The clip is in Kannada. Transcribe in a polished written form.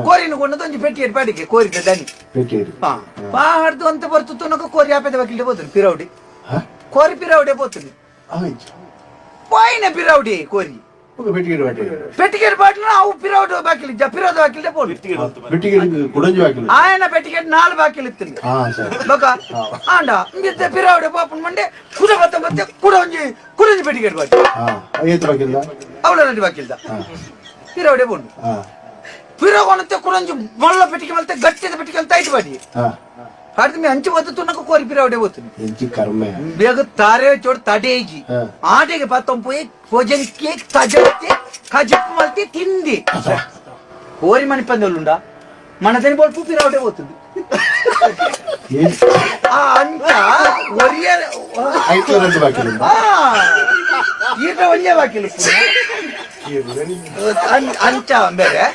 ಕೋರಿನ ಕೊಂಡದ್ದು ಒಂಜಿ ಪೆಟ್ಟಿಗೆ ಪಾಡಿಗೆ ಕೋರಿದ ದನಿ ಪಾಡ್ದು ಅಂತ ಬರ್ತು ನಕ ಕೋರಿ ಆಪೇದ ಬಾಕಿಲ್ಡೆ పోతుంది ಪಿರೌಡಿ ಕೋರಿ ಪಿರೌಡೆ పోతుంది పోయిన ಪಿರೌಡಿ ಕೋರಿ ಪೆಟ್ಟಿಗೆಟ್ ಬಾಟ್ಲು ಅವು ಪಿರೌಡು ಬಾಕಿಲ್ ಪಿರೋದು ಬಾಕಿಲ್ಡೆ ఆయన పెటికెట్ 4 బాకిలు ఇస్తుంది బక ఆండ మిద్ద పిరావుడే పాపం మండే కుడబత్త బత్త కుడంజి పెటికెట్ బాకి అవలరండి బాకిల్దా పిరావుడే పోండు పిరగొనతే కుడంజి మళ్ళ పెటికి మల్తే గట్టిద పెటికి టైట్ బాడి ಹಾಡ್ದು ಮೇ ಅಂಚೆ ಬತ್ತುನಕ ಕೋರಿ ಪಿರಾವಡೆ ಹೋಗ್ತೀನಿ ಎಂಚಿ ಕರ್ಮೆ ಬೇಗ ತಾರೆ ಚೋಡ್ ತಡೇಜಿ ಆಟೆಗೆ ಪತ್ತಂ ಪೋಯಿ ಭೋಜನಕ್ಕೆ ತಜತ್ತೆ ಕಜಪ್ಪು ಮಲ್ತಿ ತಿಂದಿ ಕೋರಿ ಮನಿ ಪಂದೊಲ್ಲುಂಡ మనదని బోల్ పూపి రావడే పోతుంది అంత ఒరియే ఐట్లో రెండు బాకీలు ఈట ఒరియే బాకీలు అంచ ಬೇರೆ